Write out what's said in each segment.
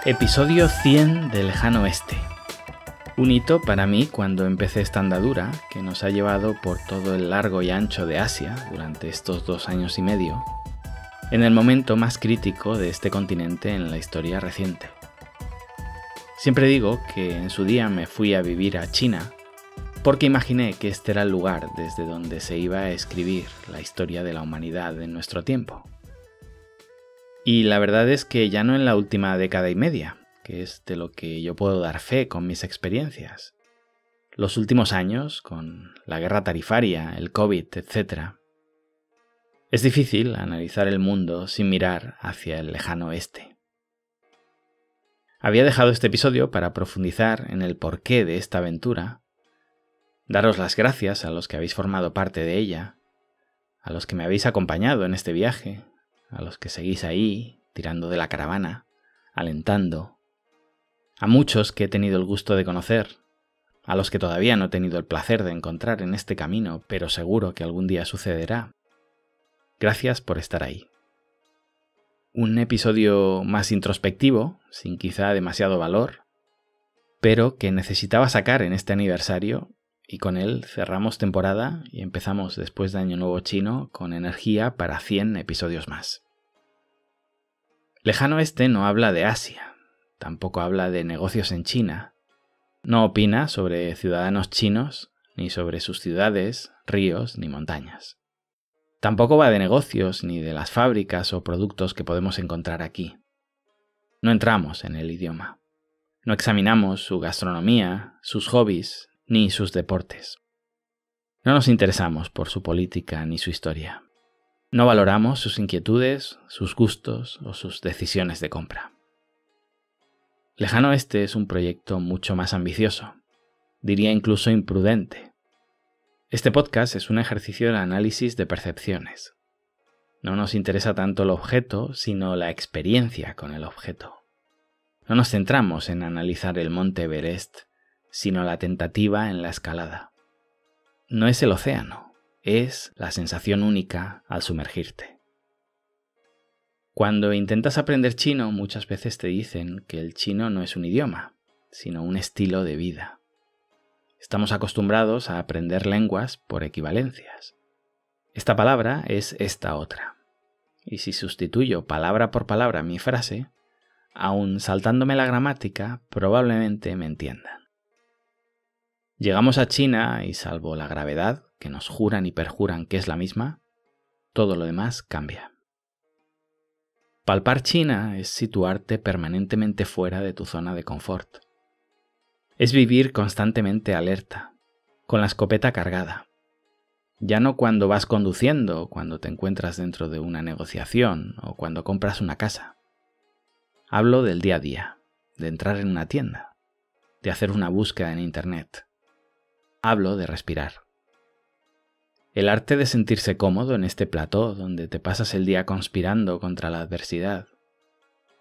Episodio 100 de Lejano Oeste. Un hito para mí cuando empecé esta andadura que nos ha llevado por todo el largo y ancho de Asia durante estos 2 años y medio, en el momento más crítico de este continente en la historia reciente. Siempre digo que en su día me fui a vivir a China porque imaginé que este era el lugar desde donde se iba a escribir la historia de la humanidad en nuestro tiempo. Y la verdad es que ya no en la última década y media, que es de lo que yo puedo dar fe con mis experiencias. Los últimos años, con la guerra tarifaria, el COVID, etc. Es difícil analizar el mundo sin mirar hacia el lejano oeste. Había dejado este episodio para profundizar en el porqué de esta aventura, daros las gracias a los que habéis formado parte de ella, a los que me habéis acompañado en este viaje, a los que seguís ahí, tirando de la caravana, alentando, a muchos que he tenido el gusto de conocer, a los que todavía no he tenido el placer de encontrar en este camino, pero seguro que algún día sucederá. Gracias por estar ahí. Un episodio más introspectivo, sin quizá demasiado valor, pero que necesitaba sacar en este aniversario, y con él cerramos temporada y empezamos después de Año Nuevo Chino con energía para 100 episodios más. Lejano Oeste no habla de Asia, tampoco habla de negocios en China, no opina sobre ciudadanos chinos, ni sobre sus ciudades, ríos ni montañas. Tampoco va de negocios ni de las fábricas o productos que podemos encontrar aquí. No entramos en el idioma. No examinamos su gastronomía, sus hobbies, ni sus deportes. No nos interesamos por su política ni su historia. No valoramos sus inquietudes, sus gustos o sus decisiones de compra. Lejano Oeste es un proyecto mucho más ambicioso, diría incluso imprudente. Este podcast es un ejercicio de análisis de percepciones. No nos interesa tanto el objeto, sino la experiencia con el objeto. No nos centramos en analizar el monte Everest, sino la tentativa en la escalada. No es el océano, es la sensación única al sumergirte. Cuando intentas aprender chino, muchas veces te dicen que el chino no es un idioma, sino un estilo de vida. Estamos acostumbrados a aprender lenguas por equivalencias. Esta palabra es esta otra. Y si sustituyo palabra por palabra mi frase, aun saltándome la gramática, probablemente me entiendan. Llegamos a China y salvo la gravedad, que nos juran y perjuran que es la misma, todo lo demás cambia. Palpar China es situarte permanentemente fuera de tu zona de confort. Es vivir constantemente alerta, con la escopeta cargada. Ya no cuando vas conduciendo o cuando te encuentras dentro de una negociación o cuando compras una casa. Hablo del día a día, de entrar en una tienda, de hacer una búsqueda en Internet. Hablo de respirar. El arte de sentirse cómodo en este plató donde te pasas el día conspirando contra la adversidad.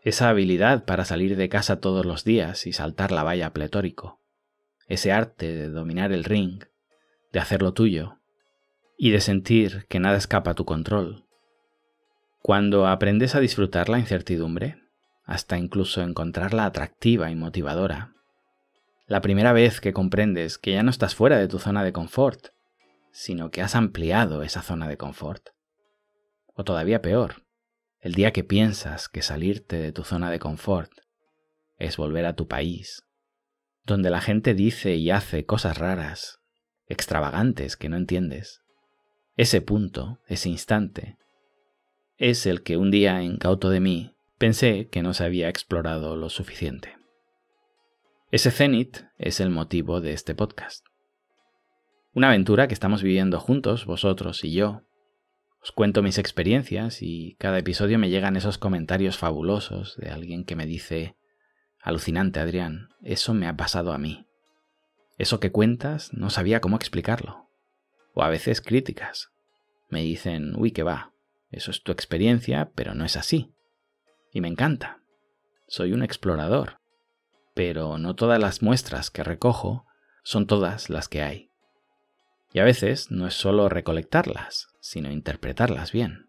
Esa habilidad para salir de casa todos los días y saltar la valla pletórico. Ese arte de dominar el ring, de hacerlo tuyo y de sentir que nada escapa a tu control. Cuando aprendes a disfrutar la incertidumbre, hasta incluso encontrarla atractiva y motivadora, la primera vez que comprendes que ya no estás fuera de tu zona de confort, sino que has ampliado esa zona de confort. O todavía peor, el día que piensas que salirte de tu zona de confort es volver a tu país, donde la gente dice y hace cosas raras, extravagantes que no entiendes. Ese punto, ese instante, es el que un día, incauto de mí, pensé que no se había explorado lo suficiente. Ese cenit es el motivo de este podcast. Una aventura que estamos viviendo juntos, vosotros y yo. Os cuento mis experiencias y cada episodio me llegan esos comentarios fabulosos de alguien que me dice: alucinante, Adrián, eso me ha pasado a mí. Eso que cuentas no sabía cómo explicarlo. O a veces críticas. Me dicen: uy, que va, eso es tu experiencia, pero no es así. Y me encanta. Soy un explorador. Pero no todas las muestras que recojo son todas las que hay. Y a veces no es solo recolectarlas, sino interpretarlas bien.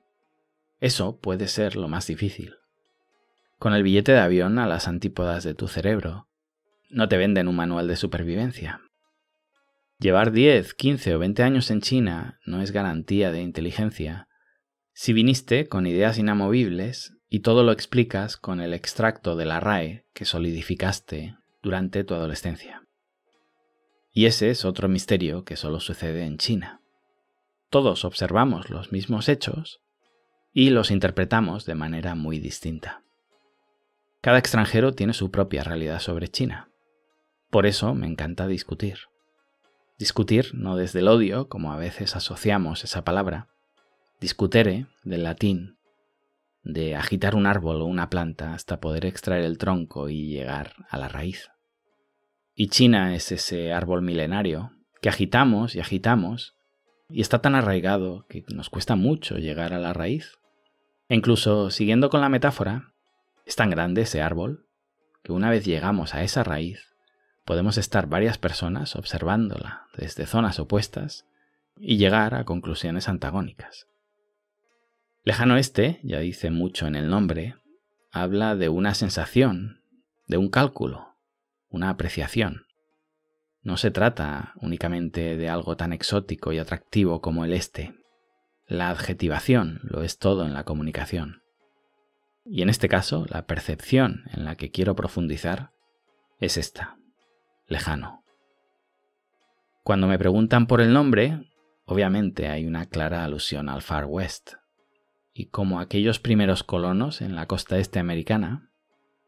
Eso puede ser lo más difícil. con el billete de avión a las antípodas de tu cerebro. No te venden un manual de supervivencia. Llevar 10, 15 o 20 años en China no es garantía de inteligencia. Si viniste con ideas inamovibles y todo lo explicas con el extracto de la RAE que solidificaste durante tu adolescencia. Y ese es otro misterio que solo sucede en China. Todos observamos los mismos hechos y los interpretamos de manera muy distinta. Cada extranjero tiene su propia realidad sobre China. Por eso me encanta discutir. Discutir no desde el odio, como a veces asociamos esa palabra. Discutere, del latín, de agitar un árbol o una planta hasta poder extraer el tronco y llegar a la raíz. Y China es ese árbol milenario que agitamos y está tan arraigado que nos cuesta mucho llegar a la raíz. E incluso, siguiendo con la metáfora, es tan grande ese árbol que una vez llegamos a esa raíz, podemos estar varias personas observándola desde zonas opuestas y llegar a conclusiones antagónicas. Lejano Oeste, ya dice mucho en el nombre, habla de una sensación, de un cálculo, una apreciación. No se trata únicamente de algo tan exótico y atractivo como el este. La adjetivación lo es todo en la comunicación. Y en este caso, la percepción en la que quiero profundizar es esta: lejano. Cuando me preguntan por el nombre, obviamente hay una clara alusión al Far West. Y como aquellos primeros colonos en la costa este americana,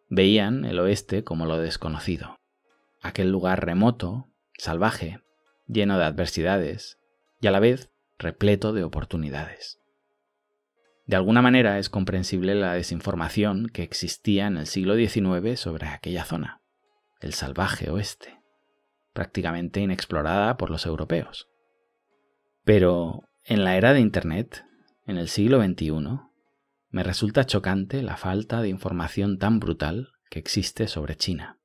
veían el oeste como lo desconocido, aquel lugar remoto, salvaje, lleno de adversidades y a la vez repleto de oportunidades. De alguna manera es comprensible la desinformación que existía en el siglo XIX sobre aquella zona, el salvaje oeste, prácticamente inexplorada por los europeos. Pero en la era de Internet, en el siglo XXI, me resulta chocante la falta de información tan brutal que existe sobre China.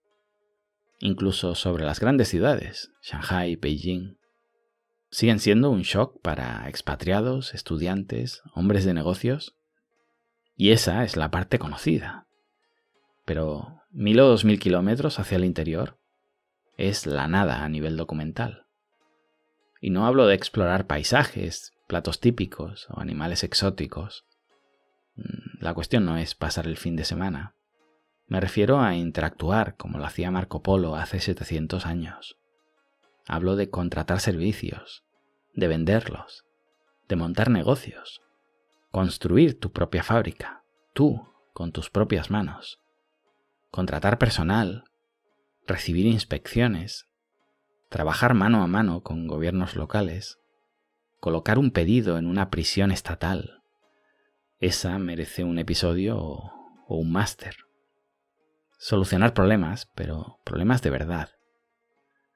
Incluso sobre las grandes ciudades, Shanghái, Beijing, siguen siendo un shock para expatriados, estudiantes, hombres de negocios. Y esa es la parte conocida. Pero 1000 o 2000 kilómetros hacia el interior es la nada a nivel documental. Y no hablo de explorar paisajes, platos típicos o animales exóticos. La cuestión no es pasar el fin de semana. Me refiero a interactuar como lo hacía Marco Polo hace 700 años. Hablo de contratar servicios, de venderlos, de montar negocios, construir tu propia fábrica, tú, con tus propias manos, contratar personal, recibir inspecciones, trabajar mano a mano con gobiernos locales, colocar un pedido en una prisión estatal. Esa merece un episodio o un máster. Solucionar problemas, pero problemas de verdad.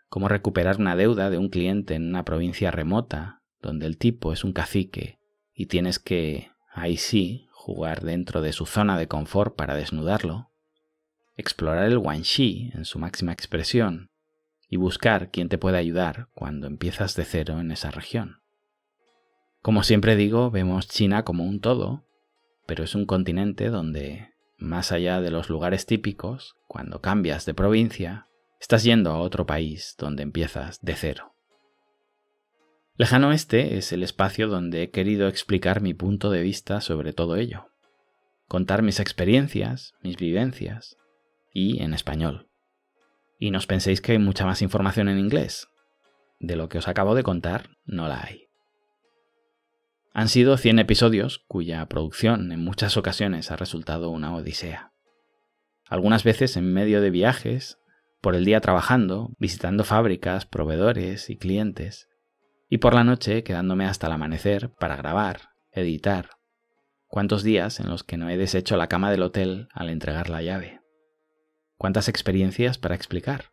Cómo recuperar una deuda de un cliente en una provincia remota, donde el tipo es un cacique y tienes que, ahí sí, jugar dentro de su zona de confort para desnudarlo. Explorar el guanxi en su máxima expresión y buscar quién te puede ayudar cuando empiezas de cero en esa región. Como siempre digo, vemos China como un todo, pero es un continente donde, más allá de los lugares típicos, cuando cambias de provincia, estás yendo a otro país donde empiezas de cero. Lejano Oeste es el espacio donde he querido explicar mi punto de vista sobre todo ello, contar mis experiencias, mis vivencias, y en español. Y no os penséis que hay mucha más información en inglés. De lo que os acabo de contar, no la hay. Han sido 100 episodios cuya producción en muchas ocasiones ha resultado una odisea. Algunas veces en medio de viajes, por el día trabajando, visitando fábricas, proveedores y clientes, y por la noche quedándome hasta el amanecer para grabar, editar. ¿Cuántos días en los que no he deshecho la cama del hotel al entregar la llave? ¿Cuántas experiencias para explicar?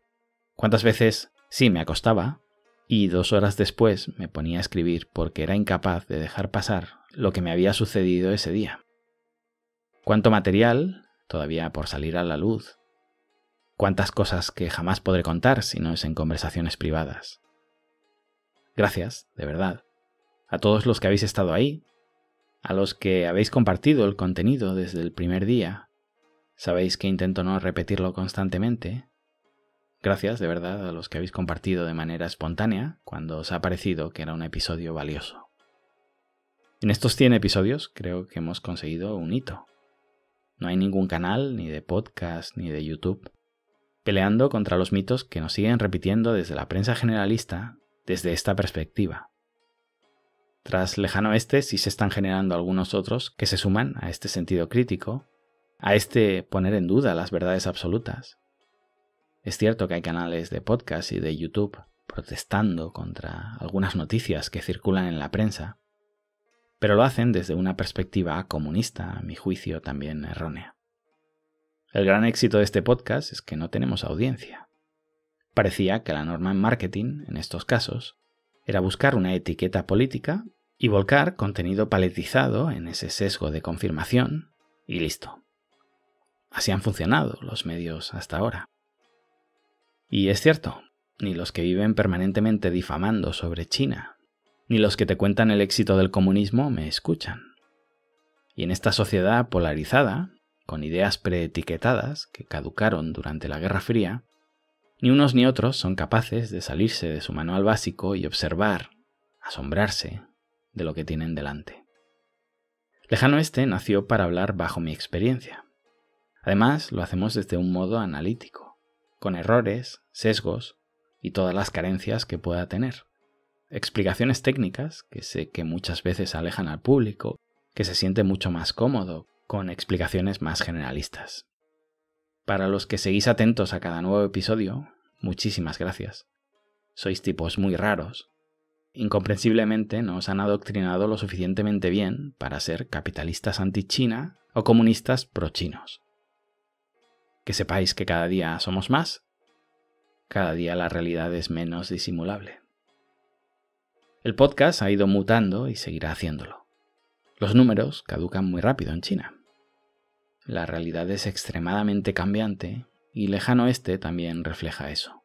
¿Cuántas veces sí me acostaba y 2 horas después me ponía a escribir porque era incapaz de dejar pasar lo que me había sucedido ese día? ¿Cuánto material todavía por salir a la luz? ¿Cuántas cosas que jamás podré contar si no es en conversaciones privadas? Gracias, de verdad, a todos los que habéis estado ahí, a los que habéis compartido el contenido desde el primer día, Sabéis que intento no repetirlo constantemente. Gracias, de verdad, a los que habéis compartido de manera espontánea cuando os ha parecido que era un episodio valioso. En estos 100 episodios creo que hemos conseguido un hito. No hay ningún canal, ni de podcast, ni de YouTube, peleando contra los mitos que nos siguen repitiendo desde la prensa generalista desde esta perspectiva. Tras Lejano Oeste sí se están generando algunos otros que se suman a este sentido crítico, a este poner en duda las verdades absolutas. Es cierto que hay canales de podcast y de YouTube protestando contra algunas noticias que circulan en la prensa, pero lo hacen desde una perspectiva comunista, a mi juicio también errónea. El gran éxito de este podcast es que no tenemos audiencia. Parecía que la norma en marketing, en estos casos, era buscar una etiqueta política y volcar contenido paletizado en ese sesgo de confirmación y listo. Así han funcionado los medios hasta ahora. Y es cierto, ni los que viven permanentemente difamando sobre China, ni los que te cuentan el éxito del comunismo me escuchan. Y en esta sociedad polarizada, con ideas preetiquetadas que caducaron durante la Guerra Fría, ni unos ni otros son capaces de salirse de su manual básico y observar, asombrarse de lo que tienen delante. Lejano Oeste nació para hablar bajo mi experiencia. Además, lo hacemos desde un modo analítico, con errores, sesgos y todas las carencias que pueda tener. Explicaciones técnicas que sé que muchas veces alejan al público, que se siente mucho más cómodo con explicaciones más generalistas. Para los que seguís atentos a cada nuevo episodio, muchísimas gracias. Sois tipos muy raros. Incomprensiblemente no os han adoctrinado lo suficientemente bien para ser capitalistas anti-China o comunistas pro-chinos. Que sepáis que cada día somos más, cada día la realidad es menos disimulable. El podcast ha ido mutando y seguirá haciéndolo. Los números caducan muy rápido en China. La realidad es extremadamente cambiante y Lejano Oeste también refleja eso.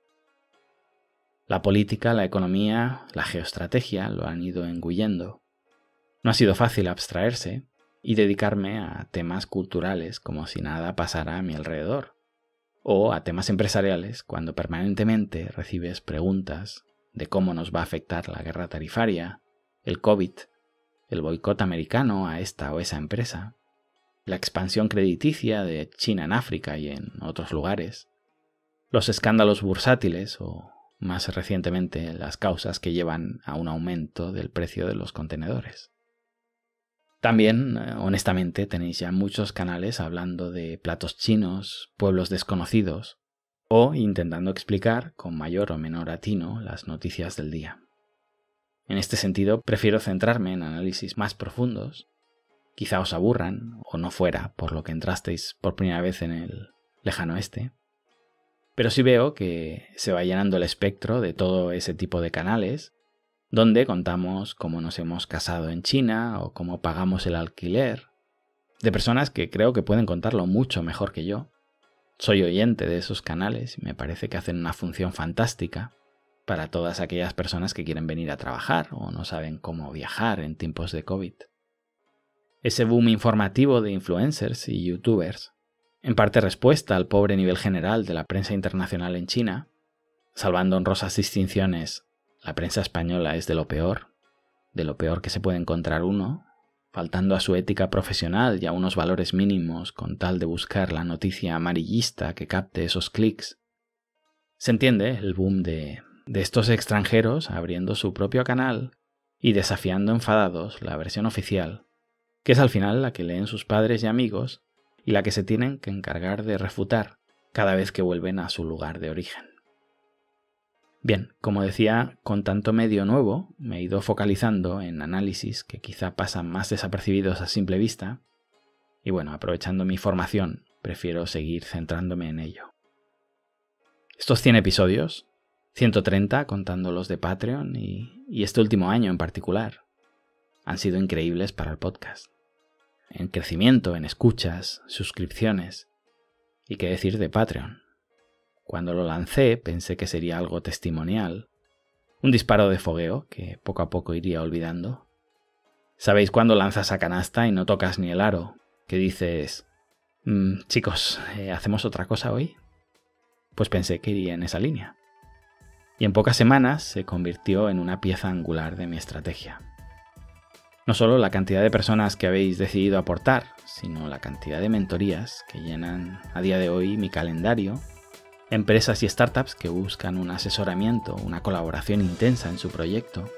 La política, la economía, la geoestrategia lo han ido engullendo. No ha sido fácil abstraerse y dedicarme a temas culturales como si nada pasara a mi alrededor, o a temas empresariales cuando permanentemente recibes preguntas de cómo nos va a afectar la guerra tarifaria, el COVID, el boicot americano a esta o esa empresa, la expansión crediticia de China en África y en otros lugares, los escándalos bursátiles o, más recientemente, las causas que llevan a un aumento del precio de los contenedores. También, honestamente, tenéis ya muchos canales hablando de platos chinos, pueblos desconocidos, o intentando explicar con mayor o menor atino las noticias del día. En este sentido, prefiero centrarme en análisis más profundos. Quizá os aburran, o no fuera por lo que entrasteis por primera vez en el Lejano Oeste, pero sí veo que se va llenando el espectro de todo ese tipo de canales, donde contamos cómo nos hemos casado en China o cómo pagamos el alquiler, de personas que creo que pueden contarlo mucho mejor que yo. Soy oyente de esos canales y me parece que hacen una función fantástica para todas aquellas personas que quieren venir a trabajar o no saben cómo viajar en tiempos de COVID. Ese boom informativo de influencers y youtubers, en parte respuesta al pobre nivel general de la prensa internacional en China, salvando honrosas distinciones. La prensa española es de lo peor que se puede encontrar uno, faltando a su ética profesional y a unos valores mínimos con tal de buscar la noticia amarillista que capte esos clics. Se entiende el boom de estos extranjeros abriendo su propio canal y desafiando enfadados la versión oficial, que es al final la que leen sus padres y amigos y la que se tienen que encargar de refutar cada vez que vuelven a su lugar de origen. Bien, como decía, con tanto medio nuevo me he ido focalizando en análisis que quizá pasan más desapercibidos a simple vista y bueno, aprovechando mi formación, prefiero seguir centrándome en ello. Estos 100 episodios, 130 contando los de Patreon y este último año en particular, han sido increíbles para el podcast. En crecimiento, en escuchas, suscripciones y qué decir de Patreon. Cuando lo lancé pensé que sería algo testimonial, un disparo de fogueo que poco a poco iría olvidando. ¿Sabéis cuando lanzas a canasta y no tocas ni el aro? Que dices, Chicos, ¿hacemos otra cosa hoy? Pues pensé que iría en esa línea. Y en pocas semanas se convirtió en una pieza angular de mi estrategia. No solo la cantidad de personas que habéis decidido aportar, sino la cantidad de mentorías que llenan a día de hoy mi calendario, empresas y startups que buscan un asesoramiento, una colaboración intensa en su proyecto,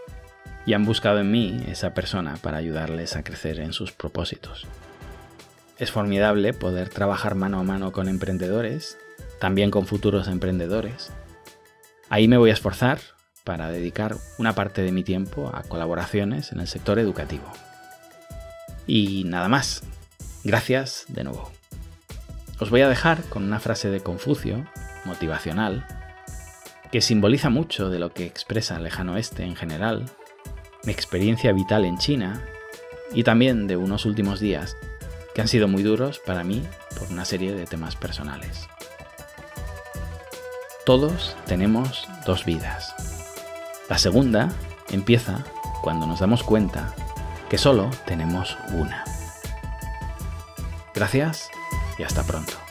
y han buscado en mí esa persona para ayudarles a crecer en sus propósitos. Es formidable poder trabajar mano a mano con emprendedores, también con futuros emprendedores. Ahí me voy a esforzar para dedicar una parte de mi tiempo a colaboraciones en el sector educativo. Y nada más. Gracias de nuevo. Os voy a dejar con una frase de Confucio, motivacional, que simboliza mucho de lo que expresa el Lejano Oeste en general, mi experiencia vital en China y también de unos últimos días que han sido muy duros para mí por una serie de temas personales. Todos tenemos dos vidas. La segunda empieza cuando nos damos cuenta que solo tenemos una. Gracias y hasta pronto.